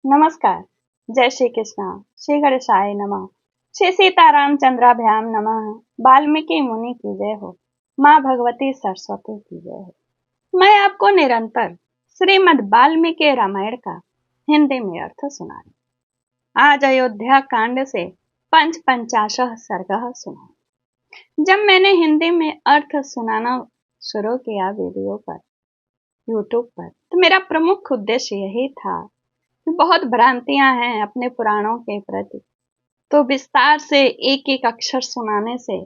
नमस्कार। जय श्री कृष्णा। श्री गणेशाय नमः। श्री सीतारामचंद्राभ्याम नमः। वाल्मीकि मुनि की जय हो। माँ भगवती सरस्वती की जय हो। मैं आपको निरंतर श्रीमद् वाल्मीकि रामायण का हिंदी में अर्थ सुना रही। आज अयोध्या कांड से पंचाशः सर्ग सुना। जब मैंने हिंदी में अर्थ सुनाना शुरू किया वीडियो पर, यूट्यूब पर, तो मेरा प्रमुख उद्देश्य यही था। बहुत भ्रांतियां हैं अपने पुराणों के प्रति, तो विस्तार से एक एक अक्षर सुनाने से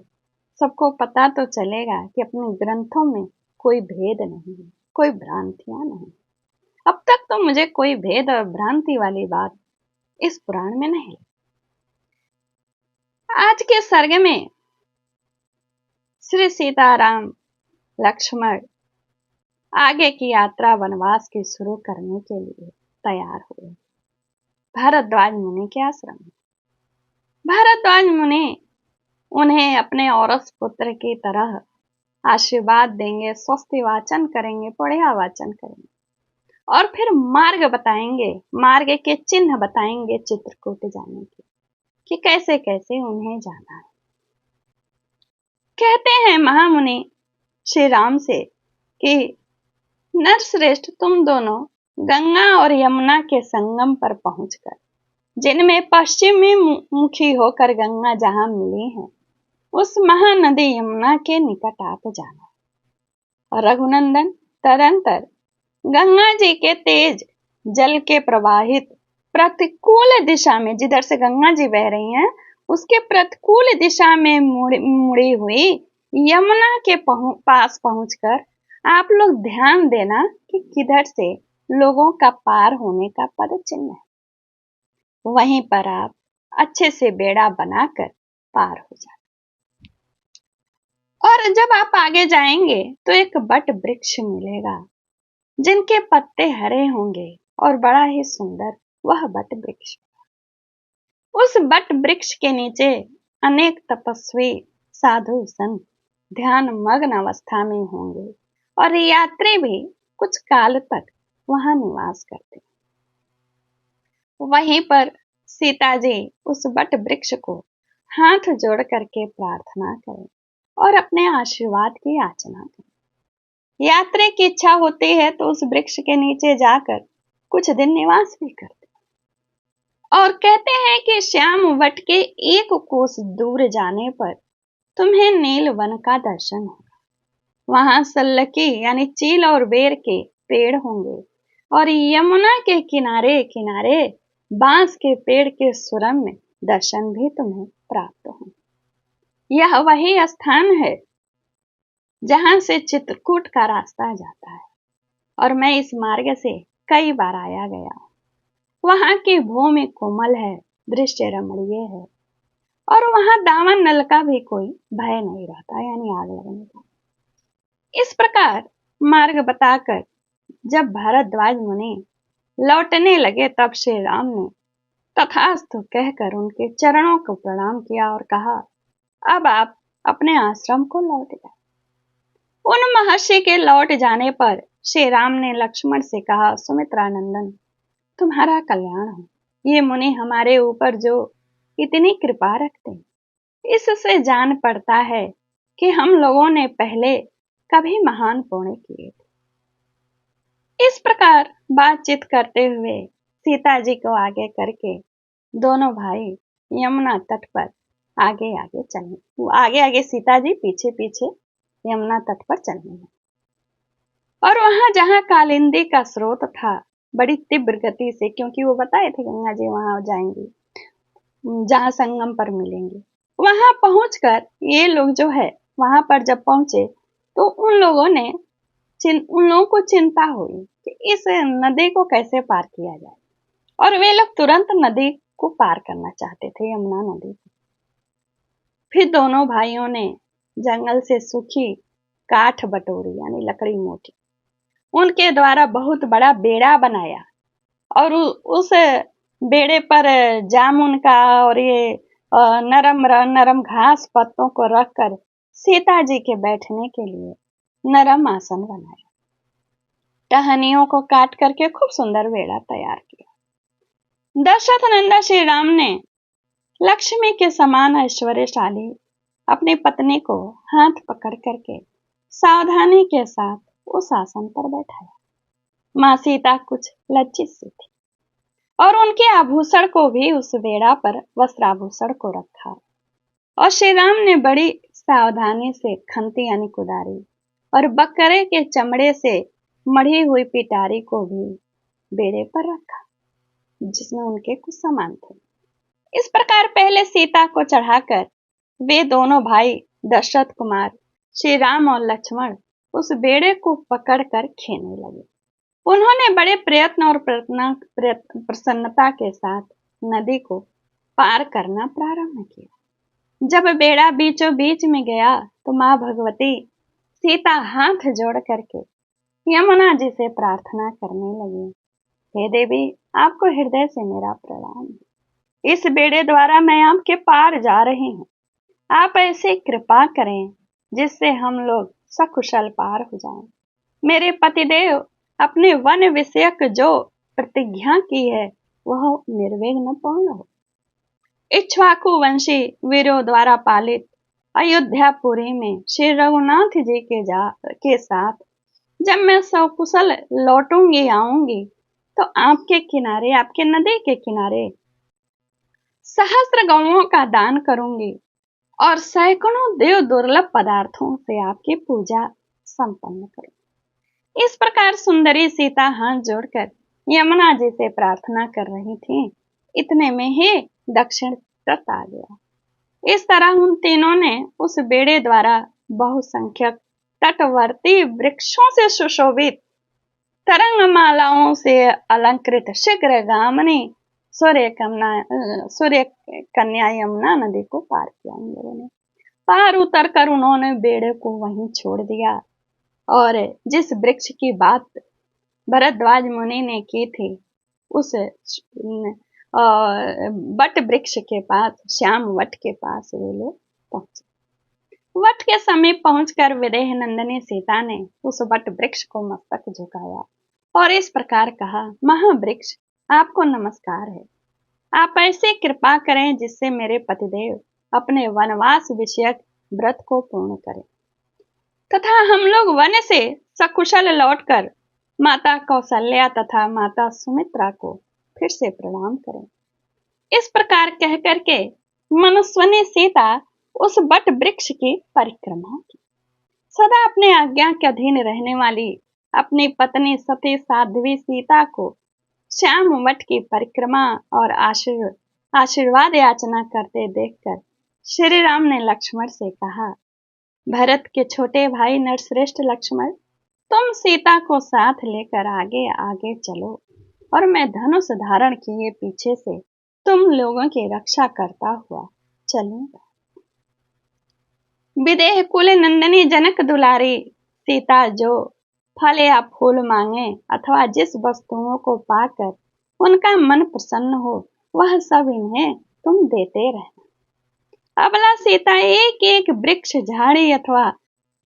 सबको पता तो चलेगा कि अपने ग्रंथों में कोई भेद नहीं है, कोई भ्रांतियां नहीं। अब तक तो मुझे कोई भेद और भ्रांति वाली बात इस पुराण में नहीं। आज के सर्ग में श्री सीताराम लक्ष्मण आगे की यात्रा वनवास की शुरू करने के लिए तैयार हुए भारद्वाज मुनि के आश्रम में। भारद्वाज मुनि उन्हें अपने औरस पुत्र की तरह आशीर्वाद देंगे, स्वस्ति वाचन करेंगे, बढ़िया वाचन करेंगे और फिर मार्ग बताएंगे, मार्ग के चिन्ह बताएंगे चित्रकूट जाने के, कि कैसे कैसे उन्हें जाना है। कहते हैं महामुनि श्री राम से कि नरश्रेष्ठ, तुम दोनों गंगा और यमुना के संगम पर पहुंचकर, जिनमें पश्चिमी मुखी होकर गंगा जहां मिली है, उस महानदी यमुना के निकट आप जाना। और रघुनंदन, तदंतर गंगा जी के तेज जल के प्रवाहित प्रतिकूल दिशा में, जिधर से गंगा जी बह रही हैं, उसके प्रतिकूल दिशा में मुड़ी हुई यमुना के पास पहुंचकर आप लोग ध्यान देना कि किधर से लोगों का पार होने का पद चिन्ह है। वहीं पर आप अच्छे से बेड़ा बनाकर पार हो जाए। और जब आप आगे जाएंगे तो एक बट वृक्ष मिलेगा, जिनके पत्ते हरे होंगे और बड़ा ही सुंदर वह बट वृक्ष। उस बट वृक्ष के नीचे अनेक तपस्वी साधु संत ध्यान मग्न अवस्था में होंगे और यात्री भी कुछ काल तक वहां निवास करते। वहीं पर सीता जी उस बट वृक्ष को हाथ जोड़ करके प्रार्थना करें और अपने आशीर्वाद की याचना करें। यात्री की इच्छा होती है तो उस वृक्ष के नीचे जाकर कुछ दिन निवास भी करते और कहते हैं कि श्याम वट के एक कोस दूर जाने पर तुम्हें नील वन का दर्शन होगा। वहां सल्लकी यानी चील और बेर के पेड़ होंगे और यमुना के किनारे किनारे बांस के पेड़ के सुरम में दर्शन भी तुम्हें प्राप्त होंगे। यह वही स्थान है जहां से चित्रकूट का रास्ता जाता है और मैं इस मार्ग से कई बार आया गया हूं। वहां की भूमि कोमल है, दृश्य रमणीय है और वहां दामन नल का भी कोई भय नहीं रहता, यानी आग लगने का। इस प्रकार मार्ग बताकर जब भारद्वाज मुनि लौटने लगे, तब श्री राम ने तथास्तु कहकर उनके चरणों को प्रणाम किया और कहा, अब आप अपने आश्रम को लौट जाए। उन महर्षि के लौट जाने पर श्री राम ने लक्ष्मण से कहा, सुमित्रानंदन, तुम्हारा कल्याण हो। ये मुनि हमारे ऊपर जो इतनी कृपा रखते हैं, इससे जान पड़ता है कि हम लोगों ने पहले कभी महान पुण्य किए थे। इस प्रकार बातचीत करते हुए सीता जी को आगे करके दोनों भाई यमुना तट पर आगे आगे चलने, आगे आगे सीता जी पीछे पीछे यमुना तट पर चलने लगे। और वहां जहां कालिंदी का स्रोत था, बड़ी तीव्र गति से, क्योंकि वो बताए थे गंगा जी वहां जाएंगी, जहां संगम पर मिलेंगे, वहां पहुंचकर ये लोग जो है वहां पर जब पहुंचे तो उन लोगों को चिंता हुई कि इस नदी को कैसे पार किया जाए और वे लोग तुरंत नदी को पार करना चाहते थे, यमुना नदी। फिर दोनों भाइयों ने जंगल से सूखी काठ बटोरी, यानी लकड़ी मोटी, उनके द्वारा बहुत बड़ा बेड़ा बनाया और उस बेड़े पर जामुन का और ये नरम नरम घास पत्तों को रखकर सीता जी के बैठने के लिए नरम आसन बनाया। टहनियों को काट करके खूब सुंदर बेड़ा तैयार किया। दशरथ नंदन श्री राम ने लक्ष्मी के समान ऐश्वर्यशाली अपनी पत्नी को हाथ पकड़ करके सावधानी के साथ उस आसन पर बैठाया। माँ सीता कुछ लज्जित सी थी और उनके आभूषण को भी उस बेड़ा पर वस्त्राभूषण को रखा और श्री राम ने बड़ी सावधानी से खंती यानी कुदारी और बकरे के चमड़े से मढ़ी हुई पिटारी को भी बेड़े पर रखा जिसमें उनके कुछ सामान थे। इस प्रकार पहले सीता को चढ़ाकर वे दोनों भाई दशरथ कुमार श्री राम और लक्ष्मण उस बेड़े को पकड़कर खेने लगे। उन्होंने बड़े प्रयत्न और प्रसन्नता के साथ नदी को पार करना प्रारंभ किया। जब बेड़ा बीचों बीच में गया तो माँ भगवती सीता हाथ जोड़ करके यमुना जी से प्रार्थना करने लगी, हे देवी, आपको हृदय से मेरा प्रणाम। इस बेड़े द्वारा मैं आपके पार जा रही हूँ। आप ऐसे कृपा करें जिससे हम लोग सकुशल पार हो जाएं। मेरे पतिदेव अपने वन विषयक जो प्रतिज्ञा की है वह निर्विघ्न पूर्ण हो। इक्ष्वाकु वंशी वीरों द्वारा पालित अयोध्यापुरी में श्री रघुनाथ जी के साथ जब मैं सकुशल लौटूंगी आऊंगी तो आपके किनारे, आपके नदी के किनारे सहस्त्र गौओं का दान करूंगी और सैकड़ों देव दुर्लभ पदार्थों से आपकी पूजा संपन्न करूंगी। इस प्रकार सुंदरी सीता हाथ जोड़कर यमुना जी से प्रार्थना कर रही थी। इतने में ही दक्षिण तट आ गया। इस तरह उन तीनों ने उस बेड़े द्वारा बहुसंख्यक तटवर्ती वृक्षों से सुशोभित तरंग मालाओं से अलंकृत शीघ्र गामिनी सूर्य कन्या यमुना नदी को पार किया। उन लोगों ने पार उतर कर उन्होंने बेड़े को वहीं छोड़ दिया और जिस वृक्ष की बात भरद्वाज मुनि ने की थी उस वट वृक्ष के पास, श्याम वट के पास वे लोग पहुंचे। वट के समीप पहुंचकर विदेह नंदिनी सीता ने उस वट वृक्ष को मस्तक झुकाया और इस प्रकार कहा, महावृक्ष, आपको नमस्कार है। आप ऐसे कृपा करें जिससे मेरे पतिदेव अपने वनवास विषयक व्रत को पूर्ण करें तथा हम लोग वन से सकुशल लौटकर माता कौशल्या तथा माता सुमित्रा को फिर से प्रणाम करें। इस प्रकार कह करके मनस्विनी सीता उस वट वृक्ष की परिक्रमा की। सदा अपने आज्ञा के अधीन रहने वाली अपनी पत्नी सती साध्वी सीता को श्याम वट की परिक्रमा और आशीर्वाद याचना करते देखकर श्री राम ने लक्ष्मण से कहा, भरत के छोटे भाई नरश्रेष्ठ लक्ष्मण, तुम सीता को साथ लेकर आगे आगे चलो और मैं धनुष धारण किए पीछे से तुम लोगों की रक्षा करता हुआ चलूंगा। विदेह कुल नंदिनी जनक दुलारी सीता जो फल या फूल मांगे अथवा जिस वस्तुओं को पाकर उनका मन प्रसन्न हो वह सब इन्हें तुम देते रहना। अबला सीता एक एक वृक्ष, झाड़ी अथवा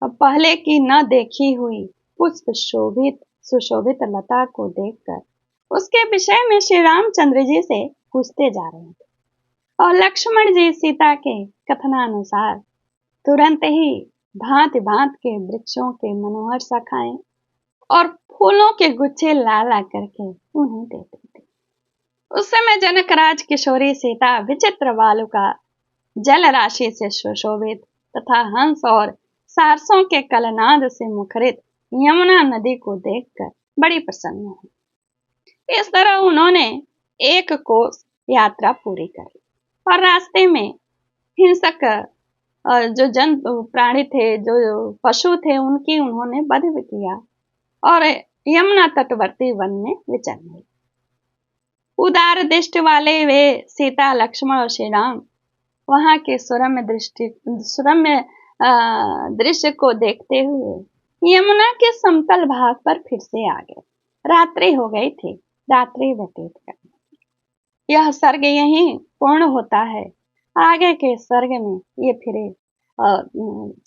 पहले की न देखी हुई पुष्प शोभित सुशोभित लता को देखकर उसके विषय में श्री रामचंद्र जी से पूछते जा रहे थे और लक्ष्मण जी सीता के कथनानुसार तुरंत ही भांति भांति के वृक्षों के मनोहर शाखाएं और फूलों के गुच्छे ला ला करके उन्हें देते थे। उस समय जनकराज किशोरी सीता विचित्र बालुका जल राशि से सुशोभित तथा हंस और सारसों के कलनाद से मुखरित यमुना नदी को देखकर बड़ी प्रसन्न हुई। इस तरह उन्होंने एक कोस यात्रा पूरी कर ली और रास्ते में हिंसक जो जंतु प्राणी थे, जो पशु थे, उनकी उन्होंने वध भी किया और यमुना तटवर्ती वन में विचरण हुए। उदार दृष्टि वाले वे सीता, लक्ष्मण और श्री राम वहां के सुरम्य दृश्य को देखते हुए यमुना के समतल भाग पर फिर से आ गए। रात्रि हो गई थी। रात्रि व्यतीत करने यह सर्ग यहीं पूर्ण होता है। आगे के सर्ग में ये फिर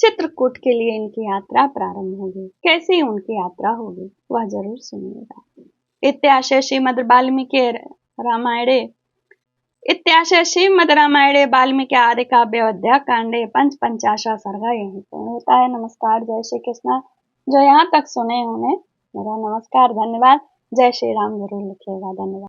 चित्रकूट के लिए इनकी यात्रा प्रारंभ होगी। कैसी उनकी यात्रा होगी वह जरूर सुनिएगा। इत्याशय श्रीमद् वाल्मीकि रामायणे इत्याशय श्रीमद् रामायणे वाल्मीकि आदि काव्य अयोध्या कांडे पंचाशा सर्गा यहीं पूर्ण होता है। नमस्कार, जय श्री कृष्णा। जो यहाँ तक सुने उन्हें मेरा नमस्कार, धन्यवाद। जय श्री राम जरूर लिखिएगा। धन्यवाद।